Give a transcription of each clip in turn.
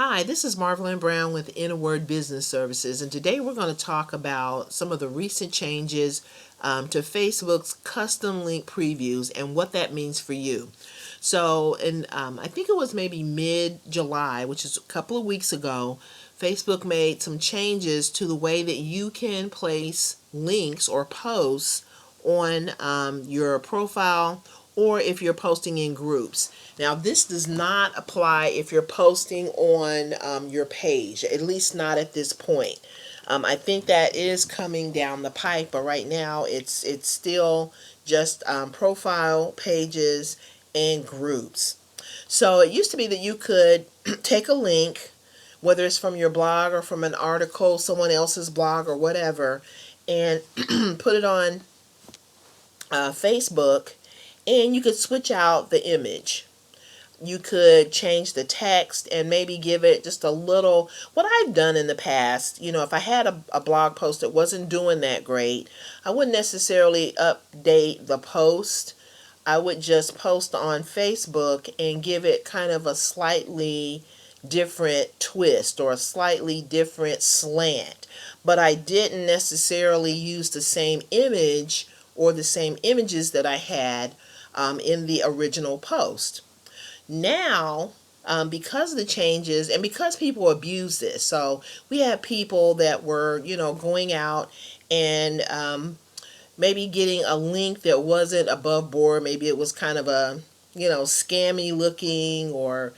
Hi, this is Marvelyn Brown with Inner Word Business Services, and today we're going to talk about some of the recent changes to Facebook's custom link previews and what that means for you. So, I think it was maybe mid-July, which is a couple of weeks ago, Facebook made some changes to the way that you can place links or posts on your profile or if you're posting in groups. Now, this does not apply if you're posting on your page, at least not at this point. I think that is coming down the pike, but right now it's still just profile pages and groups. So it used to be that you could take a link, whether it's from your blog or from an article, someone else's blog or whatever, and put it on Facebook, and you could switch out the image. You could change the text and maybe give it just a little. What I've done in the past, if I had a blog post that wasn't doing that great, I wouldn't necessarily update the post. I would just post on Facebook and give it kind of a slightly different twist or a slightly different slant. But I didn't necessarily use the same image or the same images that I had in the original post. Now, because of the changes and because people abuse this, so we have people that were, going out and maybe getting a link that wasn't above board. Maybe it was kind of a, scammy looking, or,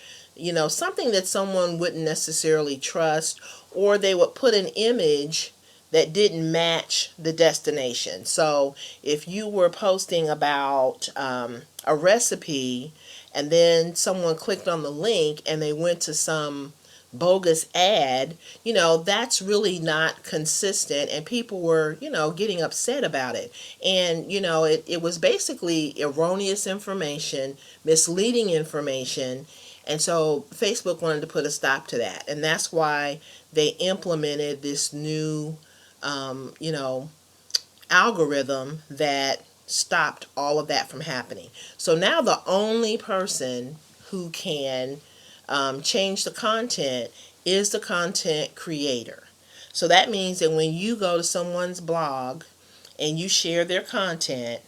something that someone wouldn't necessarily trust, or they would put an image that didn't match the destination. So if you were posting about a recipe and then someone clicked on the link and they went to some bogus ad, that's really not consistent, and people were, getting upset about it. And, it was basically erroneous information, misleading information, and so Facebook wanted to put a stop to that. And that's why they implemented this new algorithm that stopped all of that from happening. So now the only person who can change the content is the content creator. So that means that when you go to someone's blog and you share their content,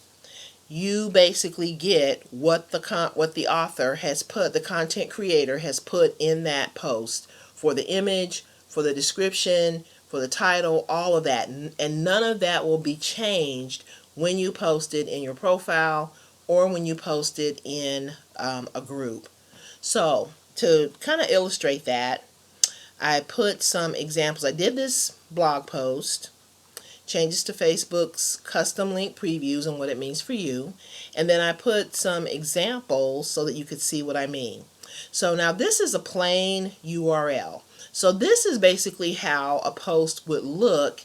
you basically get what the author has put, the content creator has put in that post, for the image, for the description, for the title, all of that. And none of that will be changed when you post it in your profile or when you post it in a group. So to kind of illustrate that, I put some examples. I did this blog post, changes to Facebook's custom link previews and what it means for you. And then I put some examples so that you could see what I mean. So now this is a plain URL. So this is basically how a post would look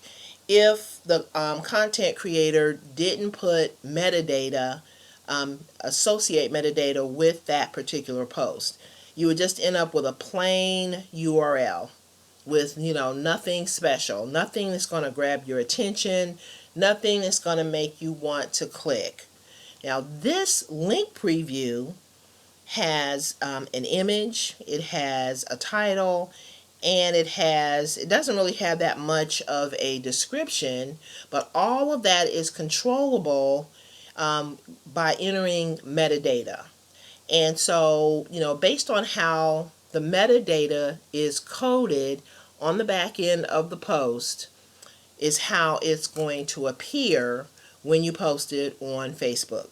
if the content creator didn't put metadata, associate metadata with that particular post. You would just end up with a plain URL with, nothing special, nothing that's going to grab your attention, nothing that's going to make you want to click. Now, this link preview has an image, it has a title, and it doesn't really have that much of a description, but all of that is controllable by entering metadata. And so, based on how the metadata is coded on the back end of the post is how it's going to appear when you post it on Facebook.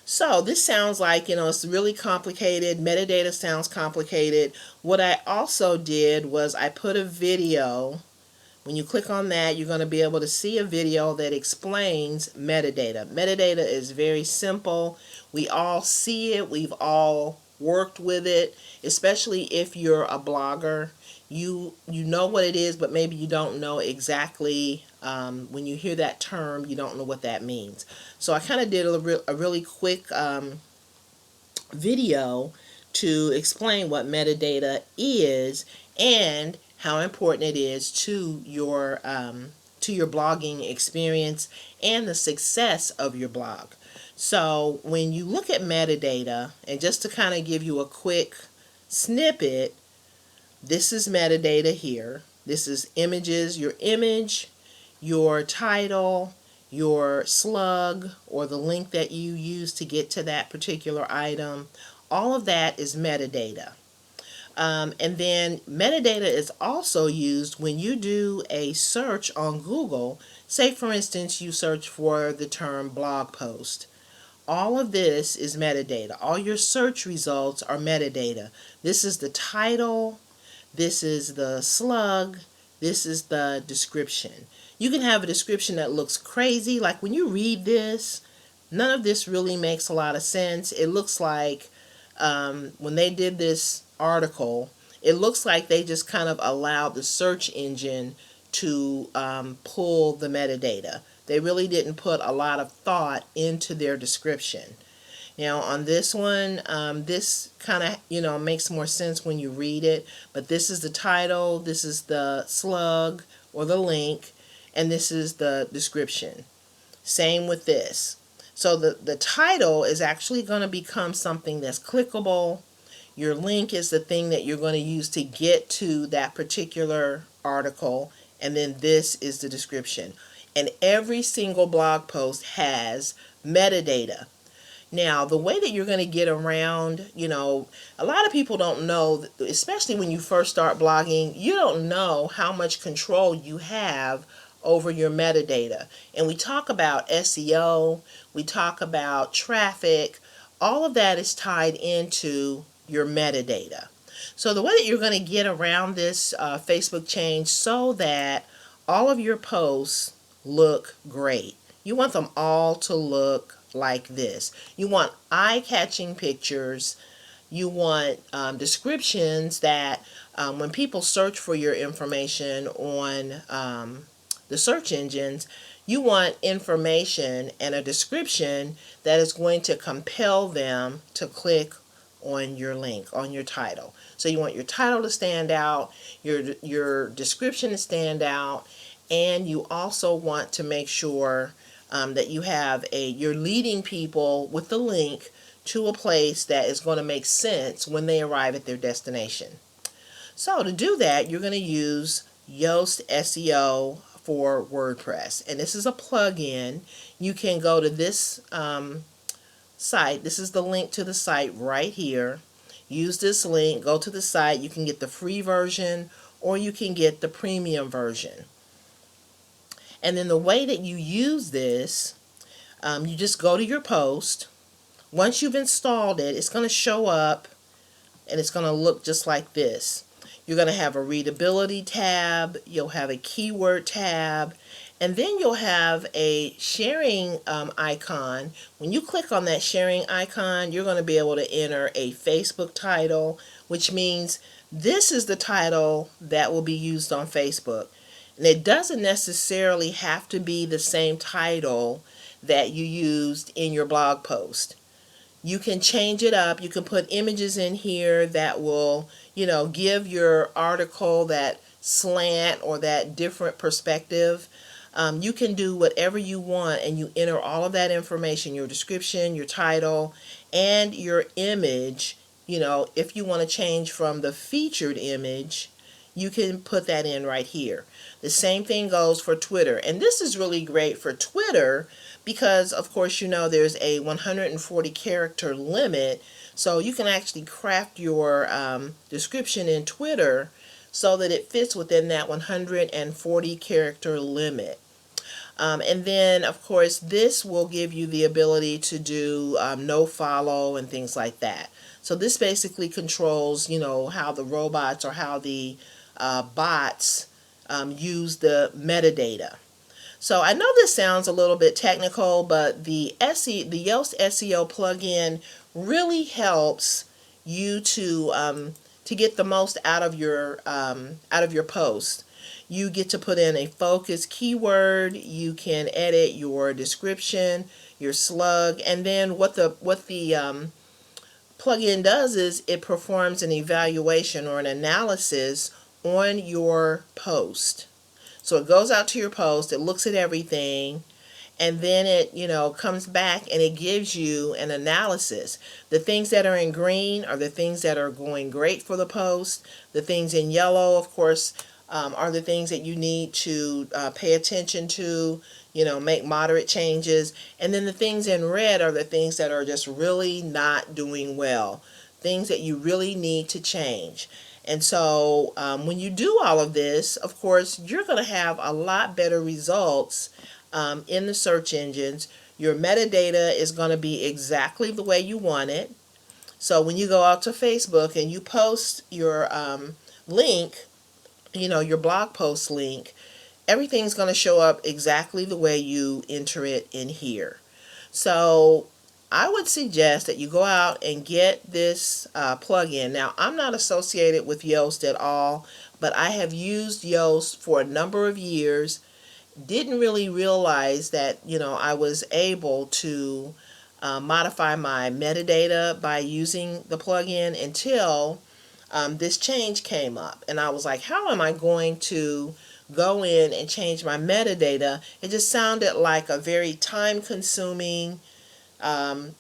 So this sounds like, it's really complicated. Metadata sounds complicated. What I also did was I put a video. When you click on that, you're going to be able to see a video that explains metadata. Metadata is very simple. We all see it. We've all worked with it, especially if you're a blogger. You know what it is, but maybe you don't know exactly, when you hear that term, you don't know what that means. So I kind of did a really quick video to explain what metadata is and how important it is to your blogging experience and the success of your blog. So when you look at metadata, and just to kind of give you a quick snippet, This is metadata here. This is images, your image, your title, your slug, or the link that you use to get to that particular item. All of that is metadata. And then metadata is also used when you do a search on Google. Say, for instance, you search for the term blog post. All of this is metadata. All your search results are metadata. This is the title, this is the slug, this is the description. You can have a description that looks crazy. Like when you read this, none of this really makes a lot of sense. It looks like when they did this article, it looks like they just kind of allowed the search engine to pull the metadata. They really didn't put a lot of thought into their description. Now on this one, this kind of, makes more sense when you read it, but this is the title, this is the slug or the link, and this is the description. Same with this. So the title is actually going to become something that's clickable. Your link is the thing that you're going to use to get to that particular article, and then this is the description. And every single blog post has metadata. Now, the way that you're going to get around, a lot of people don't know, especially when you first start blogging, you don't know how much control you have over your metadata. And we talk about SEO, we talk about traffic, all of that is tied into your metadata. So the way that you're going to get around this Facebook change so that all of your posts look great. You want them all to look like this. You want eye-catching pictures. You want descriptions that when people search for your information on the search engines, you want information and a description that is going to compel them to click on your link, on your title. So you want your title to stand out, your description to stand out, and you also want to make sure that you're leading people with the link to a place that is going to make sense when they arrive at their destination. So to do that, you're going to use Yoast SEO for WordPress. And this is a plugin. You can go to this site. This is the link to the site right here. Use this link, go to the site. You can get the free version or you can get the premium version. And then the way that you use this, you just go to your post. Once you've installed it, it's going to show up and it's going to look just like this. You're going to have a readability tab, you'll have a keyword tab, and then you'll have a sharing icon. When you click on that sharing icon, you're going to be able to enter a Facebook title, which means this is the title that will be used on Facebook. And it doesn't necessarily have to be the same title that you used in your blog post. You can change it up. You can put images in here that will, give your article that slant or that different perspective. You can do whatever you want and you enter all of that information, your description, your title, and your image. If you want to change from the featured image, you can put that in right here. The same thing goes for Twitter. And this is really great for Twitter because, of course, there's a 140 character limit. So you can actually craft your description in Twitter so that it fits within that 140 character limit. And then, of course, this will give you the ability to do no follow and things like that. So this basically controls, how the robots or how the bots use the metadata. So I know this sounds a little bit technical, but the Yoast SEO plugin really helps you to get the most out of your post. You get to put in a focus keyword. You can edit your description, your slug, and then what the plugin does is it performs an evaluation or an analysis on your post. So it goes out to your post, it looks at everything, and then it, comes back and it gives you an analysis. The things that are in green are the things that are going great for the post. The things in yellow, of course, are the things that you need to pay attention to, make moderate changes. And then the things in red are the things that are just really not doing well, things that you really need to change. And so when you do all of this, of course, you're going to have a lot better results in the search engines. Your metadata is going to be exactly the way you want it. So when you go out to Facebook and you post your link, your blog post link, everything's going to show up exactly the way you enter it in here. So I would suggest that you go out and get this plugin. Now, I'm not associated with Yoast at all, but I have used Yoast for a number of years. Didn't really realize that, I was able to modify my metadata by using the plugin until this change came up. And I was like, how am I going to go in and change my metadata? It just sounded like a very time-consuming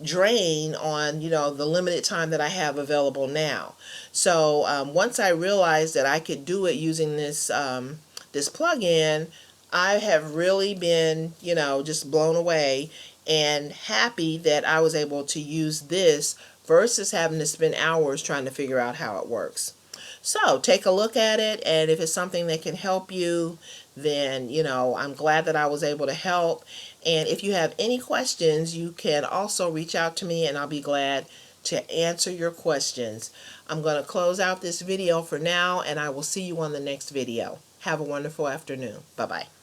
drain on, the limited time that I have available now. So once I realized that I could do it using this plugin, I have really been, just blown away and happy that I was able to use this versus having to spend hours trying to figure out how it works. So take a look at it, and if it's something that can help you, then, I'm glad that I was able to help. And if you have any questions, you can also reach out to me, and I'll be glad to answer your questions. I'm going to close out this video for now, and I will see you on the next video. Have a wonderful afternoon. Bye-bye.